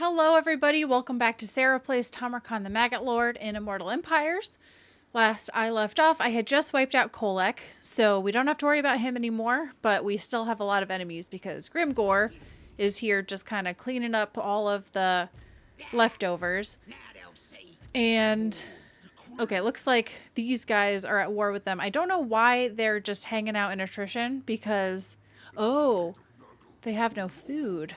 Hello everybody, welcome back to Sarah Plays Tamurkhan the Maggot Lord in Immortal Empires. Last I left off, I had just wiped out Kolek, so we don't have to worry about him anymore, but we still have a lot of enemies because Grimgor is here just kind of cleaning up all of the leftovers. And, okay, looks like these guys are at war with them. I don't know why they're just hanging out in attrition because, oh, they have no food.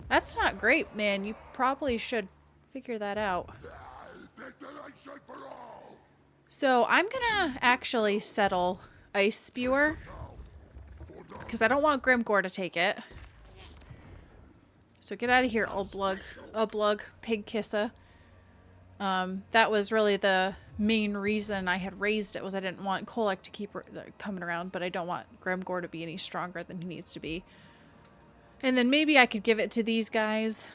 That's not great, man. You probably should figure that out. So I'm gonna actually settle Ice Spewer because I don't want Grimgor to take it. So get out of here, Ublug, Pig Kissa. That was really the main reason I had raised it, was I didn't want Kolek to keep coming around, but I don't want Grimgor to be any stronger than he needs to be. And then maybe I could give it to these guys.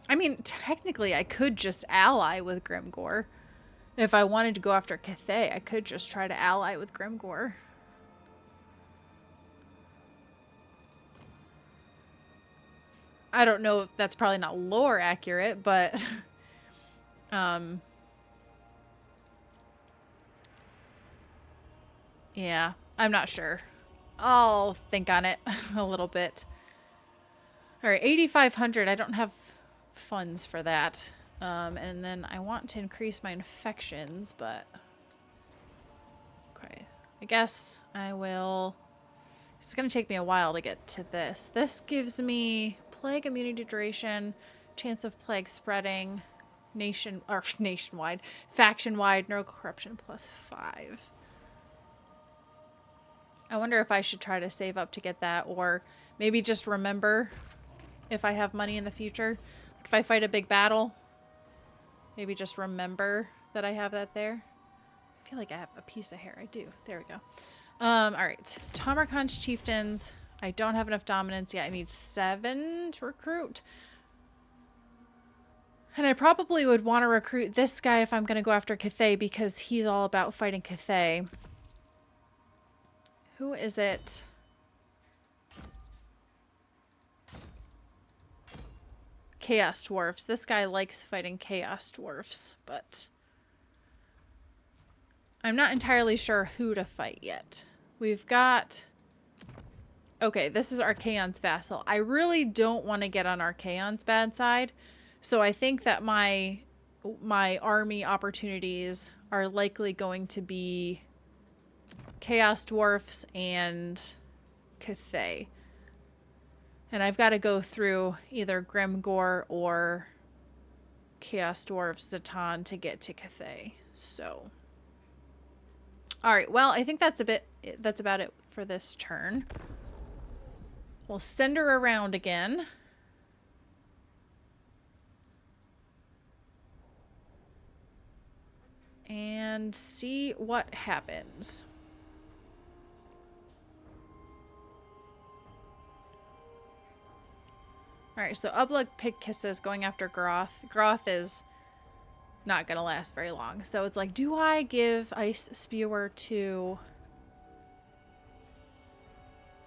I mean, technically, I could just ally with Grimgor. If I wanted to go after Cathay, I could just try to ally with Grimgor. I don't know if that's probably not lore accurate, but... yeah, I'm not sure. I'll think on it a little bit. Alright, 8,500. I don't have funds for that. And then I want to increase my infections, but... okay. I guess I will... it's going to take me a while to get to this. This gives me plague immunity duration, chance of plague spreading, nationwide, faction-wide, neural corruption +5. I wonder if I should try to save up to get that, or maybe just remember if I have money in the future. Like if I fight a big battle, maybe just remember that I have that there. I feel like I have a piece of hair. I do. There we go. Alright. Tamurkhan's chieftains. I don't have enough dominance yet. I need 7 to recruit. And I probably would want to recruit this guy if I'm going to go after Cathay, because he's all about fighting Cathay. Who is it? Chaos Dwarfs. This guy likes fighting Chaos Dwarfs, but I'm not entirely sure who to fight yet. We've got... okay, this is Archaon's vassal. I really don't want to get on Archaon's bad side, so I think that my army opportunities are likely going to be Chaos Dwarfs and Cathay. And I've got to go through either Grimgor or Chaos Dwarfs Zatan to get to Cathay. So, all right. Well, I think that's about it for this turn. We'll send her around again. And see what happens. Alright, so Ublug Pig Kisses going after Groth. Groth is not going to last very long. So it's like, do I give Ice Spewer to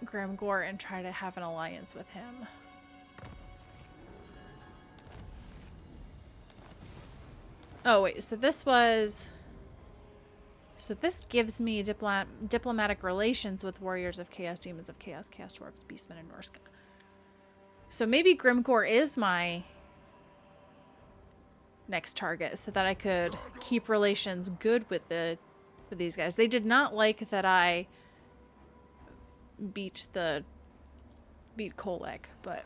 Grimgor and try to have an alliance with him? Oh, wait, so this was... so this gives me diplomatic relations with Warriors of Chaos, Demons of Chaos, Chaos Dwarfs, Beastmen, and Norska. So maybe Grimgor is my next target, so that I could keep relations good with these guys. They did not like that I beat Kolek, but...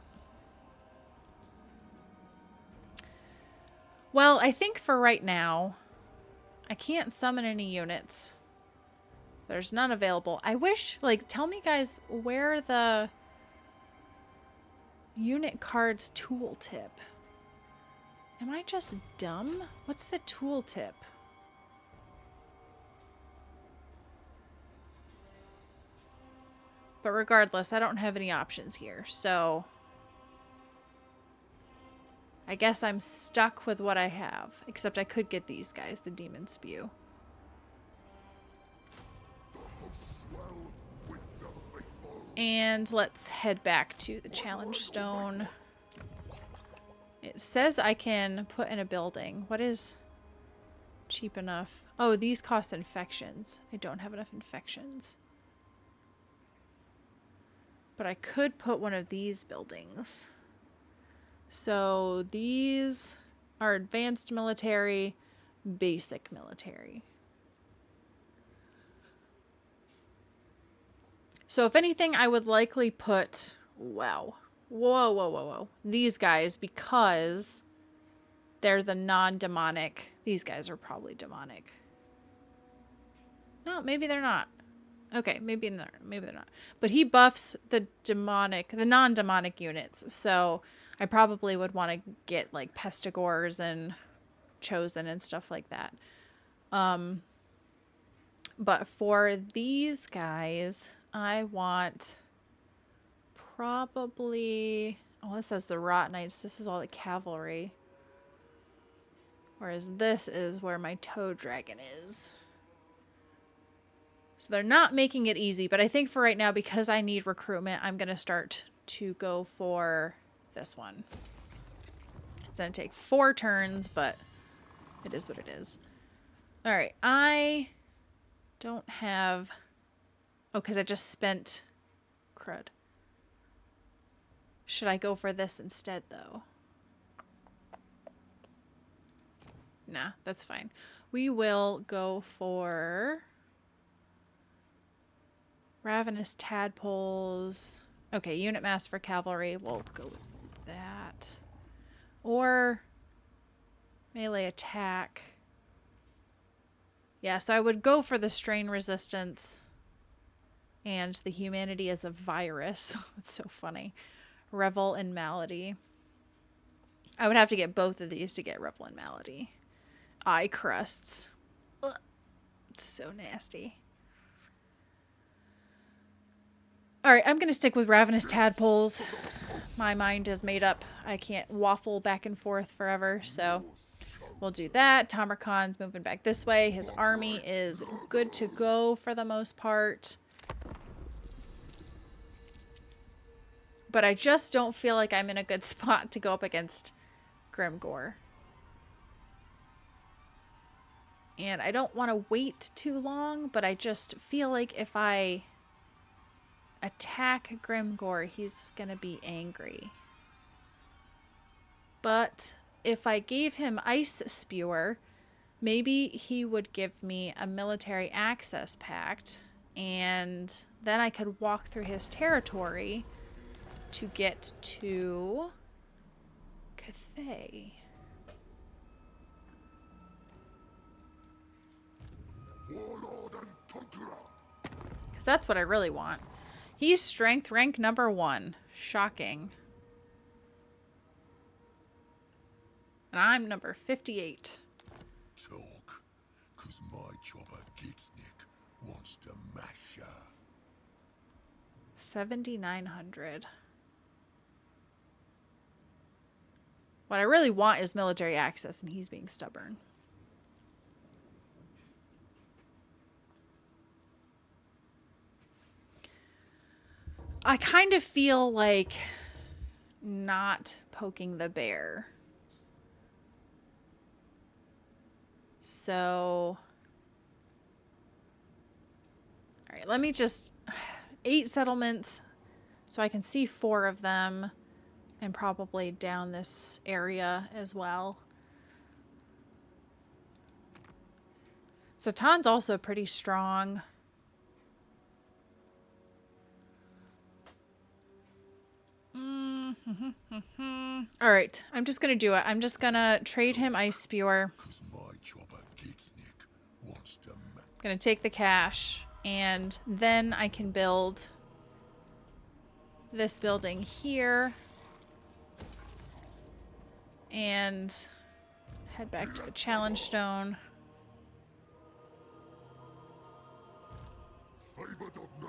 well, I think for right now, I can't summon any units. There's none available. I wish, like, tell me guys where the unit cards tooltip. Am I just dumb? What's the tooltip? But regardless, I don't have any options here, so I guess I'm stuck with what I have. Except I could get these guys, the Demon Spew. And let's head back to the challenge stone. It says I can put in a building. What is cheap enough? Oh, these cost infections. I don't have enough infections. But I could put one of these buildings. So these are advanced military, basic military. So if anything, I would likely put, wow, whoa, these guys, because they're the non-demonic. These guys are probably demonic. No, maybe they're not. Okay, maybe they're not. But he buffs the non-demonic units. So I probably would want to get like Pestigors and Chosen and stuff like that. But for these guys, I want probably... Oh, this says the Rot Knights. This is all the cavalry. Whereas this is where my Toad Dragon is. So they're not making it easy, but I think for right now, because I need recruitment, I'm going to start to go for this one. It's going to take 4 turns, but it is what it is. All right, I don't have... Oh, because I just spent crud. Should I go for this instead, though? Nah, that's fine. We will go for... Ravenous Tadpoles. Okay, unit mass for cavalry. We'll go with that. Or melee attack. Yeah, so I would go for the strain resistance and the humanity as a virus. That's so funny. Revel in malady. I would have to get both of these to get revel in malady. Eye crusts. Ugh. It's so nasty. Alright, I'm going to stick with Ravenous Tadpoles. My mind is made up. I can't waffle back and forth forever, so we'll do that. Tamurkhan's moving back this way. His army is good to go for the most part. But I just don't feel like I'm in a good spot to go up against Grimgor. And I don't want to wait too long, but I just feel like if I attack Grimgor, he's gonna be angry. But if I gave him Ice Spewer, maybe he would give me a military access pact, and then I could walk through his territory to get to Cathay. Because that's what I really want. He's strength rank number 1. Shocking. And I'm number 58. Talk, cause my chopper Gitsnick wants to mash ya. 7,900. What I really want is military access, and he's being stubborn. I kind of feel like not poking the bear. So, all right, let me just 8 settlements so I can see 4 of them and probably down this area as well. Satan's also pretty strong. All right, I'm just gonna do it. I'm just gonna trade him Ice Spewer. Gonna take the cash, and then I can build this building here and head back to the challenge stone.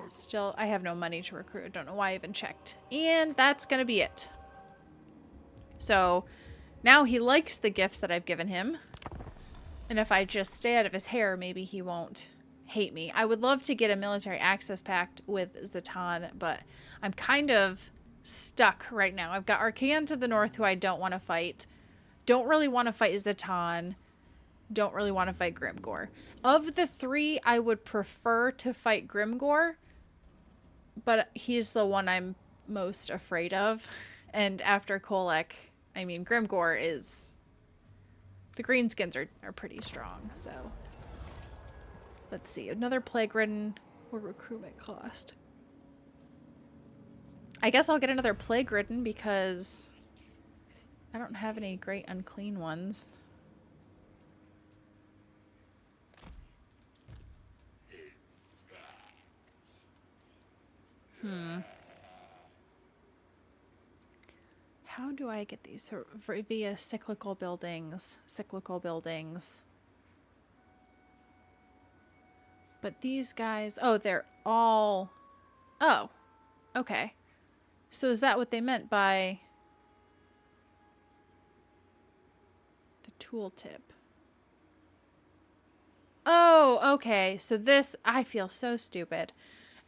Still, I have no money to recruit. I don't know why I even checked. And that's going to be it. So now he likes the gifts that I've given him. And if I just stay out of his hair, maybe he won't hate me. I would love to get a military access pact with Zatan, but I'm kind of stuck right now. I've got Archaon to the north who I don't want to fight. Don't really want to fight Zatan. Don't really want to fight Grimgor. Of the three, I would prefer to fight Grimgor, but he's the one I'm most afraid of. And after Kolek, I mean, Grimgor is... The greenskins are pretty strong, so... Let's see. Another plague-ridden or recruitment cost. I guess I'll get another plague-ridden because I don't have any great unclean ones. How do I get these? So via cyclical buildings. Cyclical buildings. But these guys... Oh, they're all... Oh. Okay. So is that what they meant by... the tooltip? Oh, okay. So this... I feel so stupid.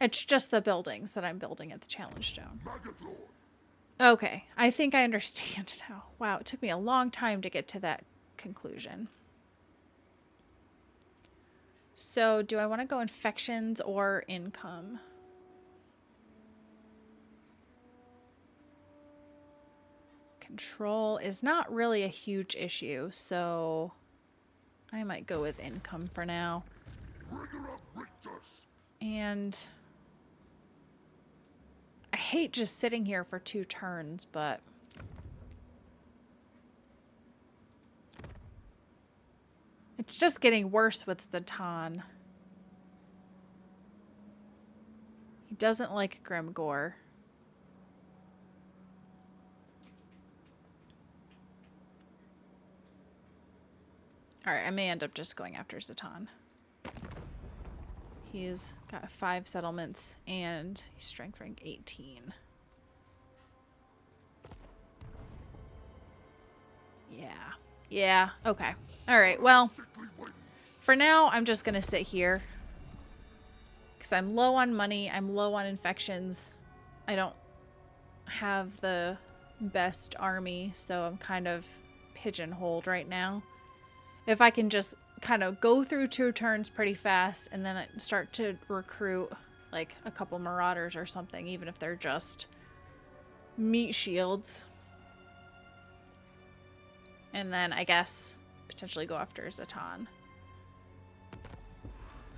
It's just the buildings that I'm building at the challenge stone. Okay. I think I understand now. Wow, it took me a long time to get to that conclusion. So, do I want to go infections or income? Control is not really a huge issue, so I might go with income for now. And I hate just sitting here for 2 turns, but... It's just getting worse with Zatan. He doesn't like Grimgor. Alright, I may end up just going after Zatan. He's got 5 settlements and he's strength rank 18. Yeah. Yeah, okay. Alright, well, for now, I'm just going to sit here. Because I'm low on money, I'm low on infections. I don't have the best army, so I'm kind of pigeonholed right now. If I can just kind of go through 2 turns pretty fast and then start to recruit like a couple marauders or something, even if they're just meat shields. And then I guess potentially go after Zatan.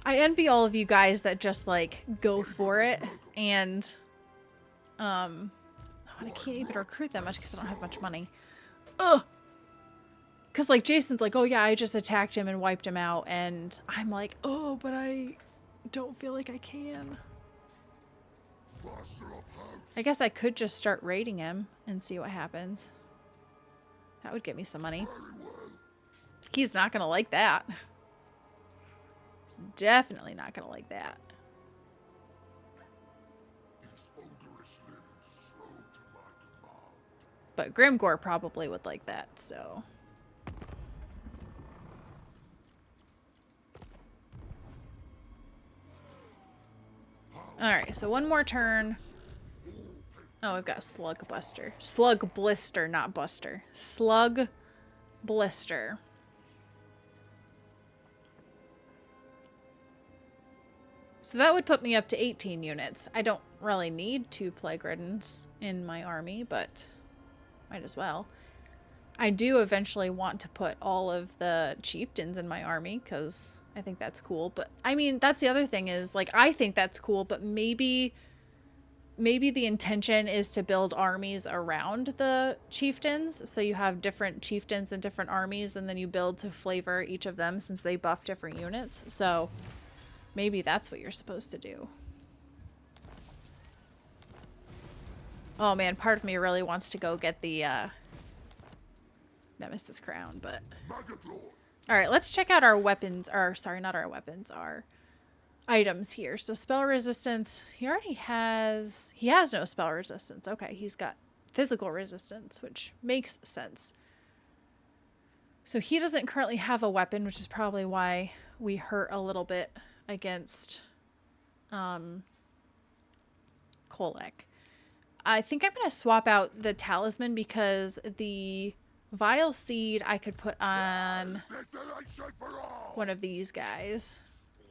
I envy all of you guys that just like go for it and I can't even recruit that much because I don't have much money. Ugh. Because, like, Jason's like, oh, yeah, I just attacked him and wiped him out. And I'm like, oh, but I don't feel like I can. I guess I could just start raiding him and see what happens. That would get me some money. He's not going to like that. He's definitely not going to like that. But Grimgor probably would like that, so... Alright, so one more turn. Oh, we've got Slug Buster. Slug Blister, not Buster. Slug Blister. So that would put me up to 18 units. I don't really need 2 Plague Riddens in my army, but might as well. I do eventually want to put all of the chieftains in my army because I think that's cool. But I mean, that's the other thing is like, I think that's cool, but maybe the intention is to build armies around the chieftains. So you have different chieftains and different armies, and then you build to flavor each of them since they buff different units. So maybe that's what you're supposed to do. Oh man, part of me really wants to go get the Nemesis crown, but... Alright, let's check out our weapons, or sorry, not our weapons, our items here. So spell resistance, he has no spell resistance. Okay, he's got physical resistance, which makes sense. So he doesn't currently have a weapon, which is probably why we hurt a little bit against Kolek. I think I'm going to swap out the talisman because the vile seed I could put on one of these guys.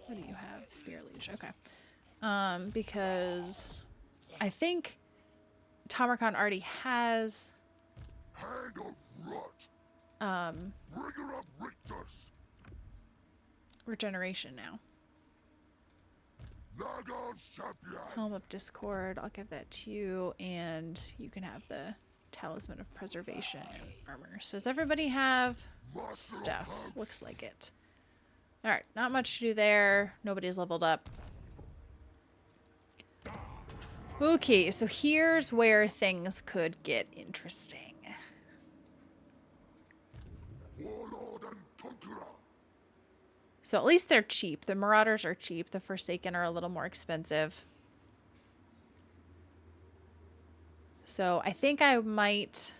What do you have? Spear leash. Okay. Because I think Tamurkhan already has Hand of rot. Bringer of Rictus. regeneration now. Maggott's champion. Helm of Discord, I'll give that to you, and you can have the Talisman of Preservation and armor. So does everybody have stuff? Looks like it. Alright, not much to do there. Nobody's leveled up. Okay, so here's where things could get interesting. Warlord and conqueror. So at least they're cheap. The Marauders are cheap. The Forsaken are a little more expensive. So I think I might...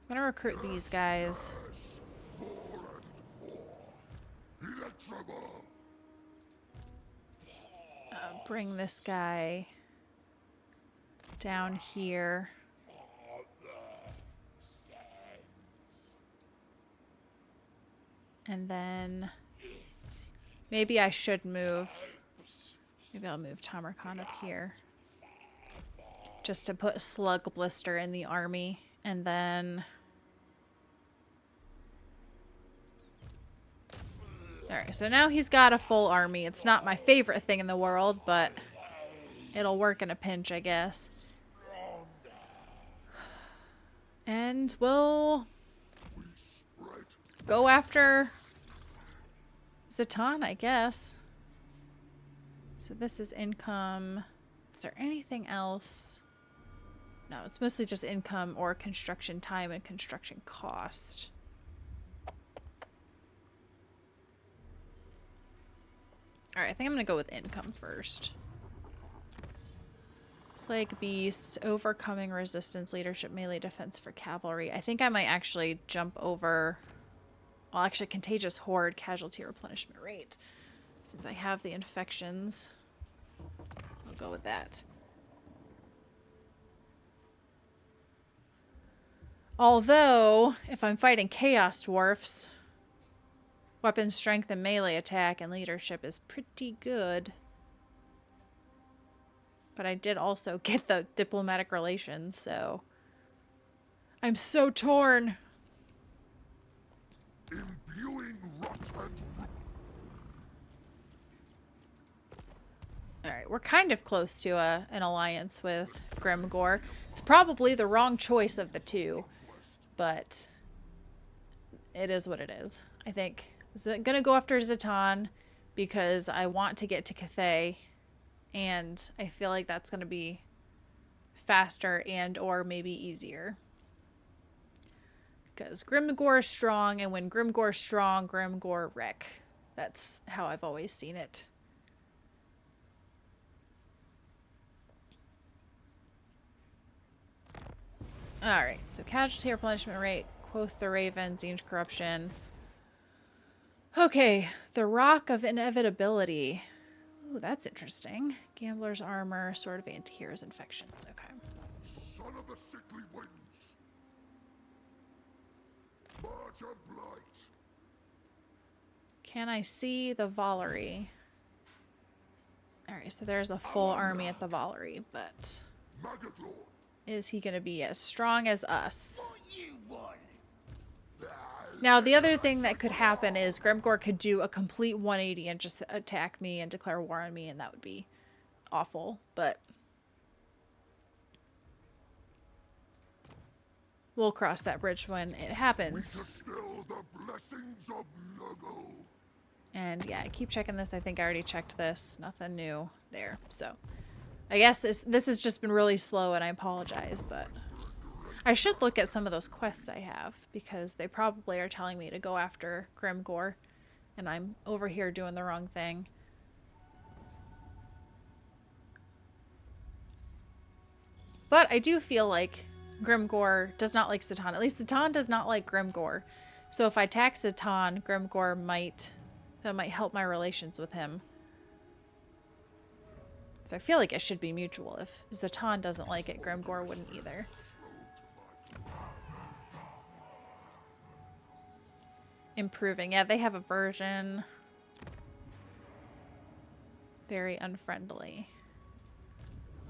I'm going to recruit these guys. Bring this guy down here. And then maybe I should move. Maybe I'll move Tamurkhan up here. Just to put Slug Blister in the army. And then... Alright, so now he's got a full army. It's not my favorite thing in the world, but it'll work in a pinch, I guess. And we'll go after Zatan, I guess. So this is income. Is there anything else? No, it's mostly just income or construction time and construction cost. Alright, I think I'm going to go with income first. Plague Beast, overcoming resistance, leadership, melee defense for cavalry. I think I might actually jump over... Well, actually, Contagious Horde, casualty replenishment rate. Since I have the infections. So I'll go with that. Although, if I'm fighting Chaos Dwarfs... Weapon strength and melee attack and leadership is pretty good. But I did also get the diplomatic relations, so... I'm so torn! Imbuing rot and... Alright, we're kind of close to an alliance with Grimgor. It's probably the wrong choice of the two, but it is what it is. I think I'm going to go after Zatan because I want to get to Cathay, and I feel like that's going to be faster and or maybe easier. Because Grimgor is strong, and when Grimgor is strong, Grimgor wreck. That's how I've always seen it. Alright, so casualty replenishment rate, Quoth the Raven, Zinj Corruption. Okay, the Rock of Inevitability. Ooh, that's interesting. Gambler's Armor, Sword of Anti-Heroes, Infections. Okay. Son of the sickly winds. March of blight. Can I see the Valerie? Alright, so there's a full army at the Valerie, but... Maggot Lord. Is he going to be as strong as us? Now, the other thing that could happen is Grimgor could do a complete 180 and just attack me and declare war on me, and that would be awful, but we'll cross that bridge when it happens. Distill the blessings of Nurgle. And yeah, I keep checking this. I think I already checked this. Nothing new there. So I guess this has just been really slow, and I apologize, but I should look at some of those quests I have, because they probably are telling me to go after Grimgor, and I'm over here doing the wrong thing. But I do feel like Grimgor does not like Zatan. At least Zatan does not like Grimgor. So if I attack Zatan, Grimgor might... That might help my relations with him. So I feel like it should be mutual. If Zatan doesn't like it, Grimgor wouldn't either. Improving. Yeah, they have a version. Very unfriendly.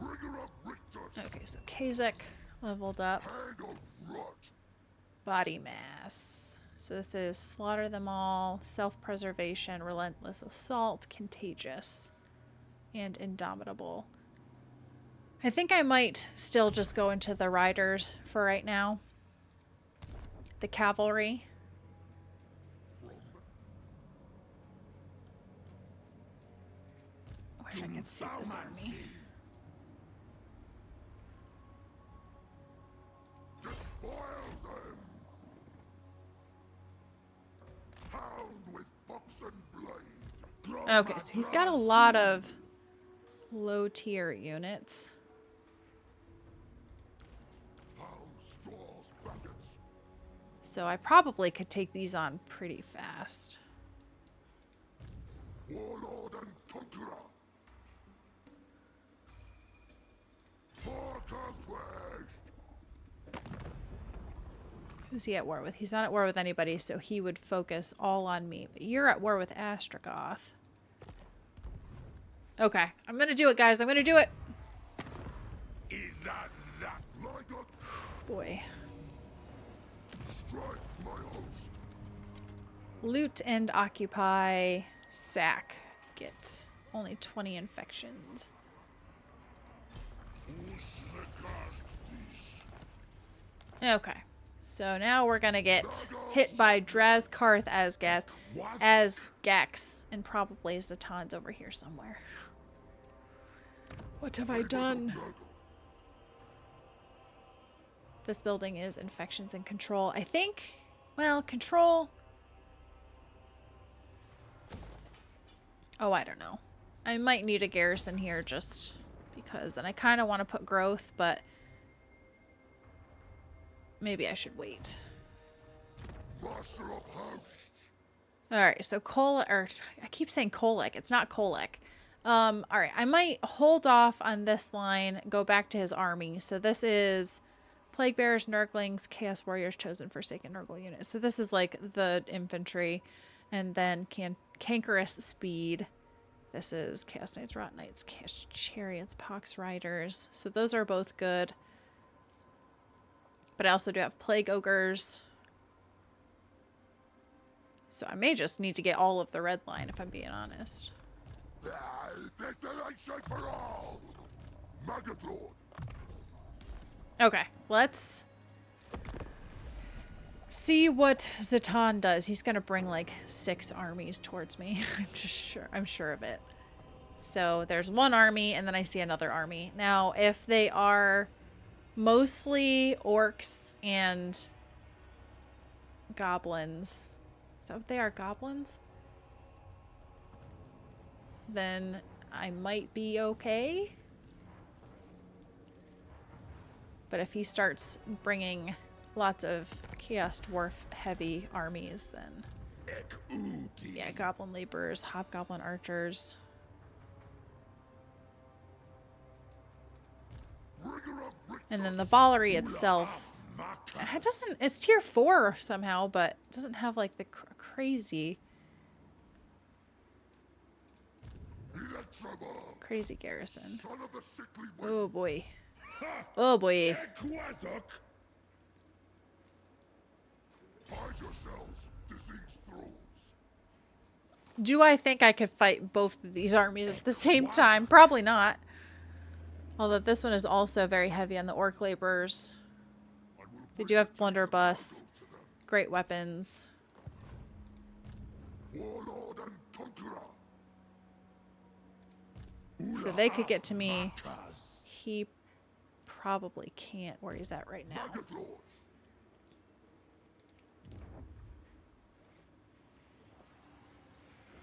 Okay, so Kazak leveled up. Body mass. So this is slaughter them all, self-preservation, relentless assault, contagious, and indomitable. I think I might still just go into the riders for right now. The cavalry. I wish I could see this army. Okay, so he's got a lot of low tier units. So I probably could take these on pretty fast. Warlord and conqueror. For conquest. Who's he at war with? He's not at war with anybody, so he would focus all on me. But you're at war with Astragoth. Okay, I'm gonna do it, guys. I'm gonna do it. Boy. Loot and occupy. Sack. Get only 20 infections. Okay. So now we're gonna get hit by Drazkarth Asgax, and probably Zatan's over here somewhere. What have I done? This building is infections and control. I think, well, control. Oh, I don't know. I might need a garrison here just because, and I kind of want to put growth, but maybe I should wait. Alright, so I keep saying Kolek. It's not Kolek. Alright, I might hold off on this line, go back to his army. So this is Plague Bearers, Nurglings, Chaos Warriors, Chosen, Forsaken, Nurgle units. So this is like the infantry. And then Cankerous Speed. This is Chaos Knights, Rot Knights, Chaos Chariots, Pox Riders. So those are both good. But I also do have Plague Ogres. So I may just need to get all of the red line if I'm being honest. Maggot Lord. Okay, let's see what Zatan does. He's gonna bring like 6 armies towards me. I'm sure of it. So there's one army and then I see another army. Now, if they are mostly orcs and goblins, is that what they are, goblins? Then I might be okay. But if he starts bringing lots of Chaos Dwarf heavy armies, then yeah, Goblin Laborers, Hobgoblin Archers. And then the Valerie itself, it doesn't, it's tier 4 somehow, but it doesn't have like the crazy garrison. Oh boy. Oh boy. Do I think I could fight both of these armies at the same time? Probably not. Although this one is also very heavy on the Orc Laborers. They do have Blunderbuss, great weapons. So they could get to me. He probably can't where he's at right now.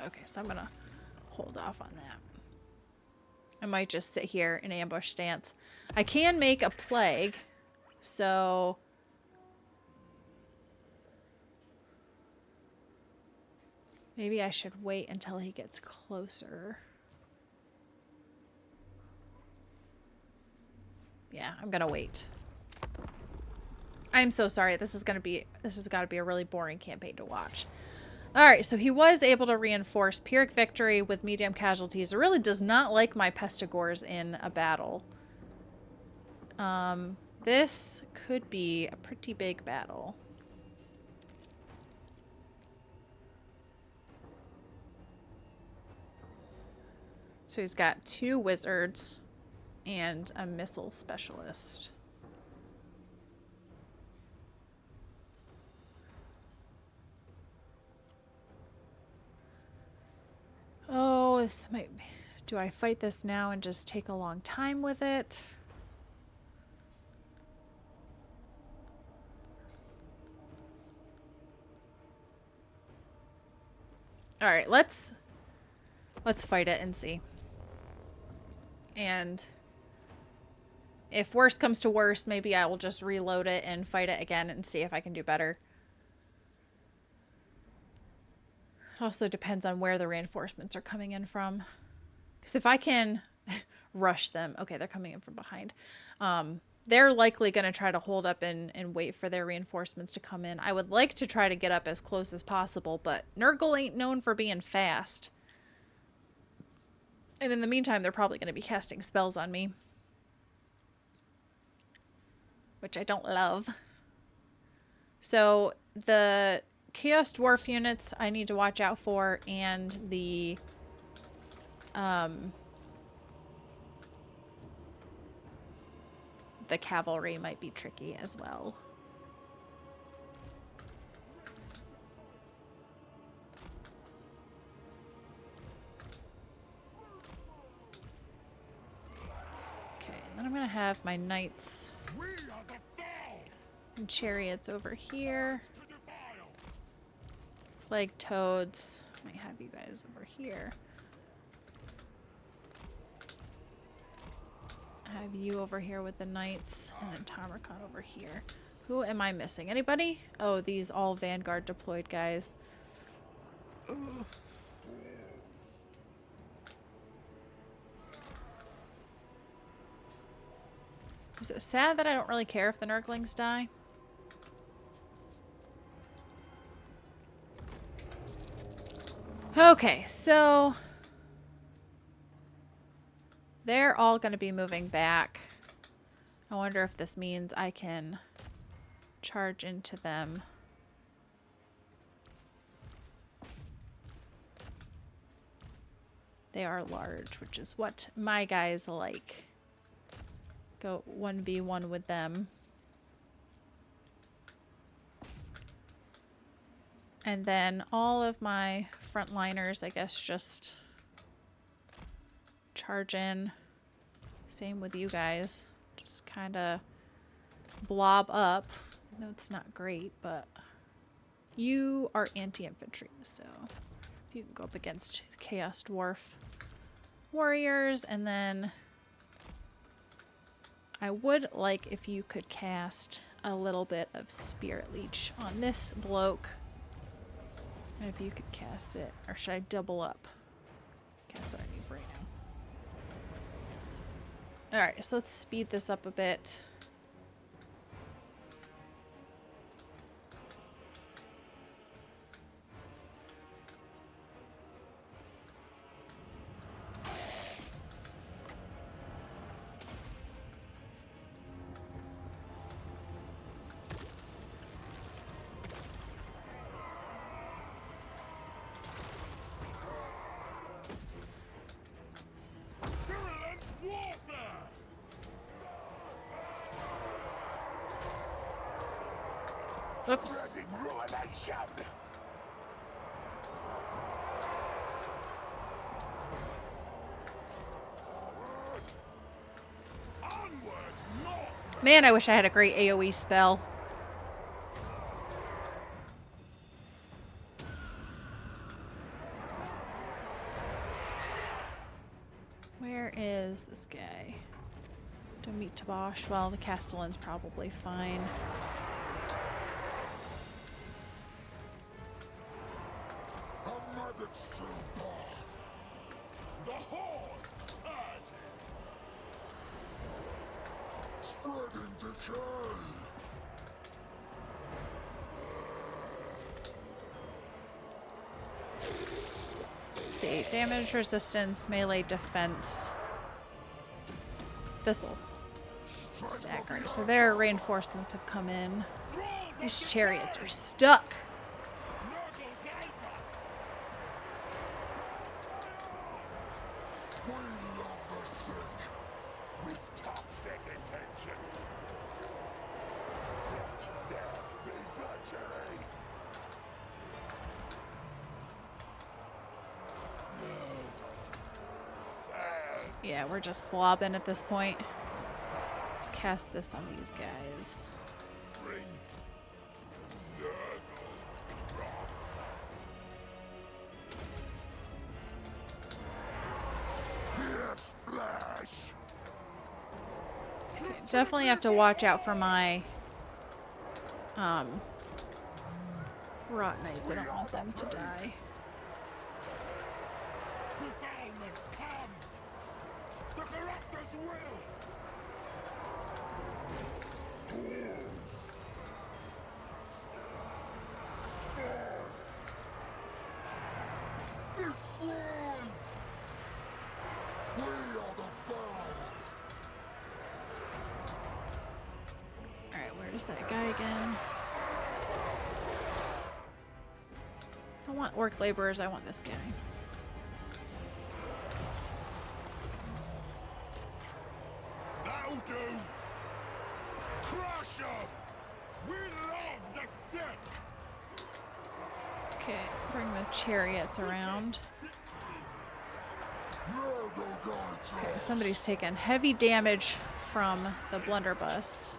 Okay, so I'm gonna hold off on that. I might just sit here in ambush stance. I can make a plague, so... maybe I should wait until he gets closer. Yeah, I'm gonna wait. I'm so sorry. This has got to be a really boring campaign to watch. All right, so he was able to reinforce Pyrrhic victory with medium casualties. It really does not like my pestigores in a battle. This could be a pretty big battle. So he's got 2 wizards and a missile specialist. Oh, this might be... do I fight this now and just take a long time with it? All right, let's fight it and see. And if worst comes to worst, maybe I will just reload it and fight it again and see if I can do better. It also depends on where the reinforcements are coming in from. Because if I can rush them... okay, they're coming in from behind. They're likely going to try to hold up and wait for their reinforcements to come in. I would like to try to get up as close as possible, but Nurgle ain't known for being fast. And in the meantime, they're probably going to be casting spells on me. Which I don't love. So the Chaos Dwarf units I need to watch out for, and the cavalry might be tricky as well. Okay, and then I'm gonna have my knights and chariots over here. Plague toads. Might have you guys over here. Have you over here with the knights, and then Tamurkhan over here. Who am I missing? Anybody? Oh, these all Vanguard deployed guys. Ugh. Is it sad that I don't really care if the Nurglings die? Okay, so they're all going to be moving back. I wonder if this means I can charge into them. They are large, which is what my guys like. Go 1v1 with them. And then all of my frontliners, I guess, just charge in. Same with you guys. Just kind of blob up. I know it's not great, but you are anti-infantry, so you can go up against Chaos Dwarf warriors. And then I would like if you could cast a little bit of Spirit Leech on this bloke. And if you could cast it, or should I double up? Cast it on you right now. Alright, so let's speed this up a bit. Oops. Man, I wish I had a great AoE spell. Where Where is this guy? Don't meet Tabosh. Well, the Castellan's probably fine. A maggot's true path. The horde surges. Spreading decay. Let's see. Damage resistance, melee defense. This'll stack. Right, so their reinforcements have come in. These chariots are stuck. We love the sick with toxic intentions. Let there be butchery. No. Sad. Yeah, we're just blobbing at this point. Let's cast this on these guys. Bring Nurgle's rot. Pierce flesh. Okay, definitely have to watch out for my rot knights. I don't want them to die. Defilement comes. The corruptor's will. Destroy! We are the foe. Alright, where's that guy again? I don't want orc laborers, I want this guy. That'll do. Crush 'em. We love the sick. Okay, bring the chariots around. Okay, somebody's taken heavy damage from the blunderbuss.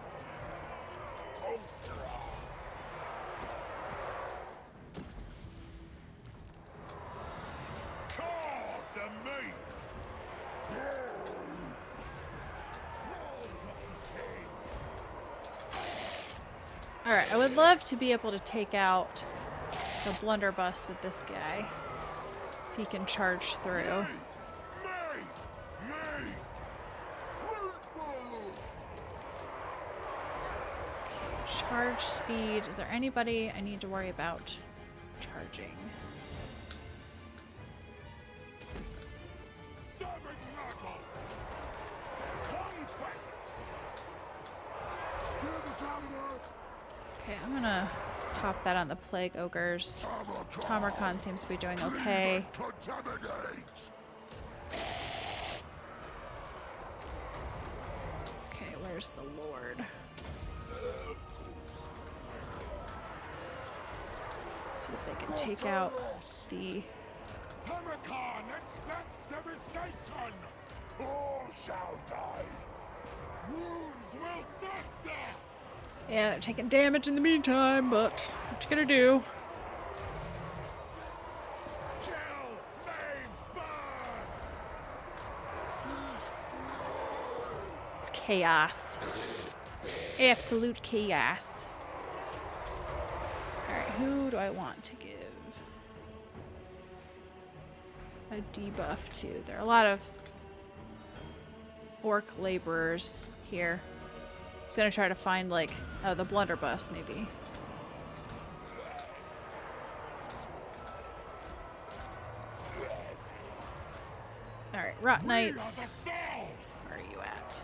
Carve the meat. Alright, I would love to be able to take out the blunderbuss with this guy. If he can charge through. Okay, charge speed. Is there anybody I need to worry about charging? Okay, I'm gonna pop that on the plague ogres. Tamurkhan seems to be doing okay. Okay, where's the Lord? See if they can take out the... Tamurkhan expects devastation! All shall die! Wounds will fester! Yeah, they're taking damage in the meantime, but what you gonna do? Kill, maim, burn! It's chaos. Absolute chaos. Alright, who do I want to give a debuff to? There are a lot of orc laborers here. I was gonna try to find, like, oh, the blunderbuss, maybe. Alright, Rot Knights. Where are you at?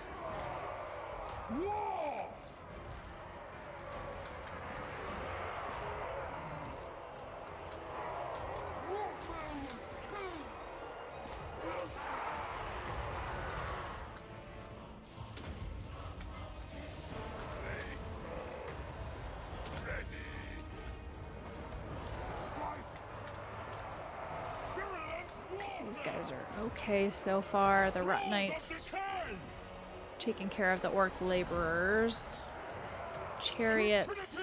These guys are okay so far. The Rot Knights taking care of the orc laborers. Chariots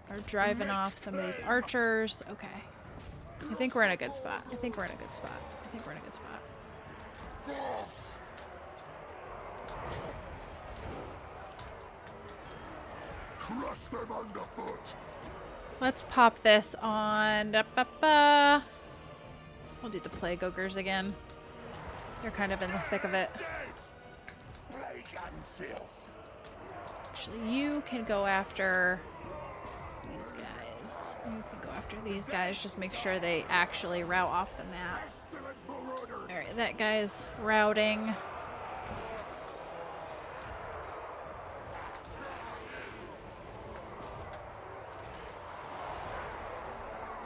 are driving off some of these archers. Okay. I think we're in a good spot. I think we're in a good spot. I think we're in a good spot. force! Crush them underfoot! Let's pop this on. Da-ba-ba. We'll do the plague ogres again. They're kind of in the thick of it. Plague and filth! Actually, you can go after these guys. You can go after these guys. Just make sure they actually route off the map. Pestilent marauders! Alright, that guy's routing.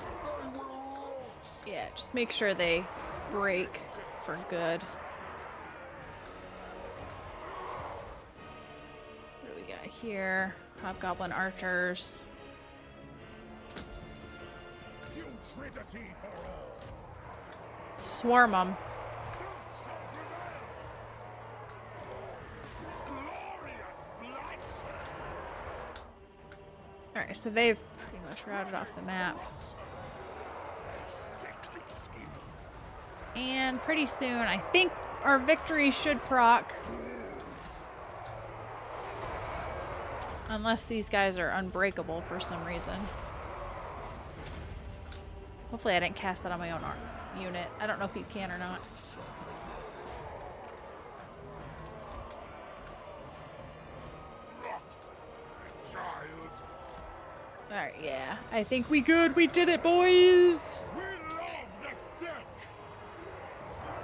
They will rot! Yeah, just make sure they break for good. What do we got here? Hobgoblin archers. Putridity for all! Swarm them. Glorious bloodshed! Alright, so they've pretty much routed off the map. Sickly skin! And pretty soon, I think our victory should proc. Unless these guys are unbreakable for some reason. Hopefully I didn't cast that on my own unit. I don't know if you can or not. Rot! Child! Alright, yeah. I think we good. We did it, boys! We love the sick!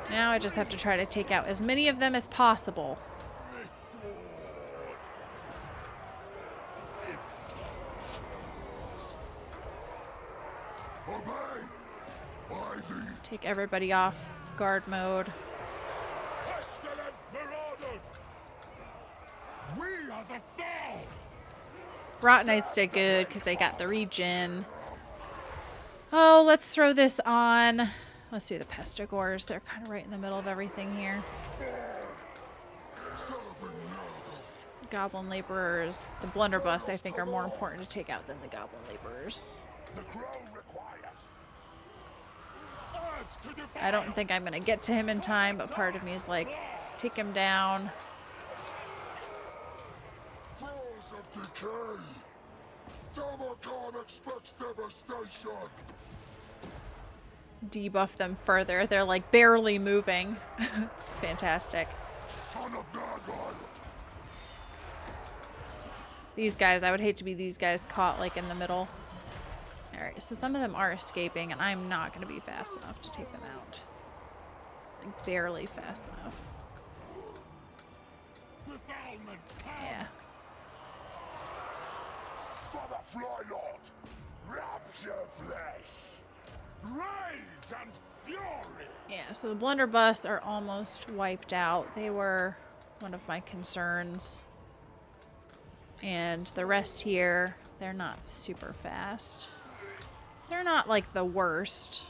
Now I just have to try to take out as many of them as possible. Obey! By me! Take everybody off guard mode. Pestilent marauders! We are the foe! Rot Knights did good because they got the regen. Oh, let's throw this on. Let's do the Pestigores. They're kind of right in the middle of everything here. Serving Nurgle! Goblin Laborers. The Blunderbuss, I think, are more important to take out than the Goblin Laborers. The crown requires. Urge to defend! I don't think I'm going to get to him in time, but part of me is like, take him down. Thralls of decay! Tamurkhan expects devastation! Debuff them further. They're like barely moving. It's fantastic. Son of Maggot! These guys, I would hate to be these guys caught like in the middle. Alright, so some of them are escaping, and I'm not going to be fast enough to take them out. Like, barely fast enough. Defilement! Yeah. For the Flylord! Rapture flesh! Rage and fury! Yeah, so the Blunderbuss are almost wiped out. They were one of my concerns. And the rest here, they're not super fast. They're not like the worst.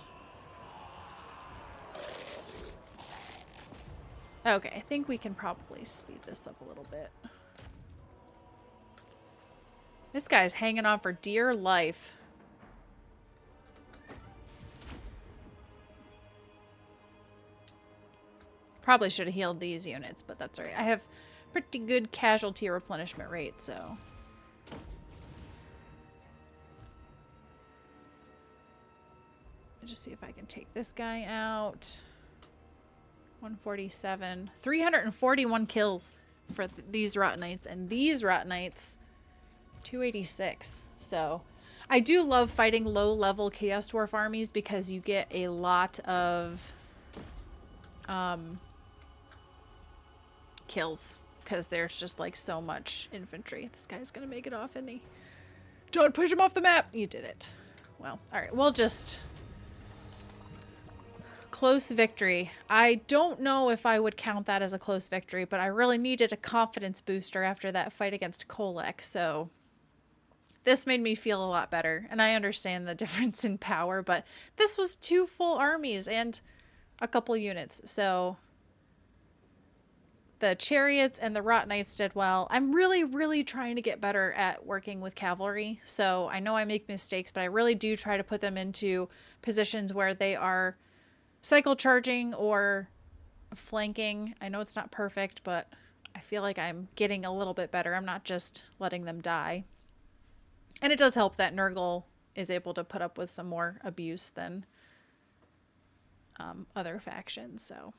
Okay, I think we can probably speed this up a little bit. This guy's hanging on for dear life. Probably should have healed these units, but that's alright. I have pretty good casualty replenishment rate, so. Let me just see if I can take this guy out. 147. 341 kills for these Rot Knights, and these Rot Knights, 286. So, I do love fighting low-level Chaos Dwarf armies because you get a lot of kills, because there's just like so much infantry. This guy's gonna make it off, isn't he? Don't push him off the map. You did it. Well, all right, we'll just close victory. I don't know if I would count that as a close victory, but I really needed a confidence booster after that fight against Kolek, so this made me feel a lot better. And I understand the difference in power, but this was 2 full armies and a couple units, so the chariots and the Rot Knights did well. I'm really trying to get better at working with cavalry. So I know I make mistakes, but I really do try to put them into positions where they are cycle charging or flanking. I know it's not perfect, but I feel like I'm getting a little bit better. I'm not just letting them die. And it does help that Nurgle is able to put up with some more abuse than other factions. So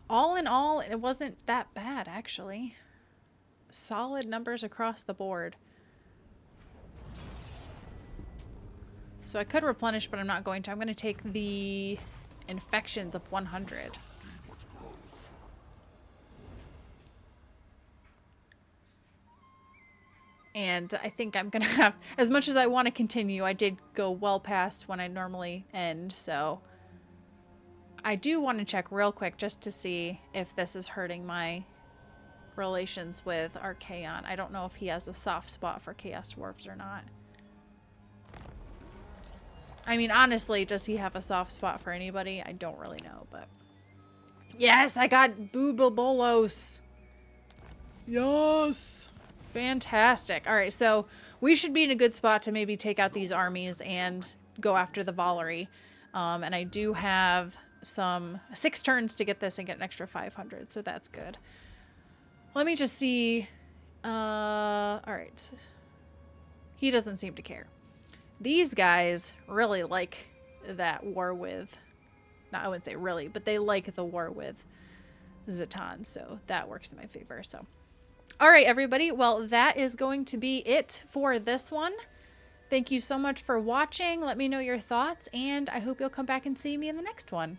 all in all, it wasn't that bad, actually. Solid numbers across the board. So I could replenish, but I'm not going to. I'm going to take the infections of 100. And I think I'm going to have, as much as I want to continue, I did go well past when I normally end. So I do want to check real quick just to see if this is hurting my relations with Archaon. I don't know if he has a soft spot for Chaos Dwarves or not. I mean, honestly, does he have a soft spot for anybody? I don't really know, but... Yes, I got Boobabolos. Yes. Fantastic. All right, so we should be in a good spot to maybe take out these armies and go after the Valerie. And I do have 6 turns to get this and get an extra 500, so that's good. Let me just see. All right. He doesn't seem to care. These guys really like that war with, no, I wouldn't say really, but they like the war with Zatan, so that works in my favor. So, all right, everybody. Well, that is going to be it for this one. Thank you so much for watching. Let me know your thoughts, and I hope you'll come back and see me in the next one.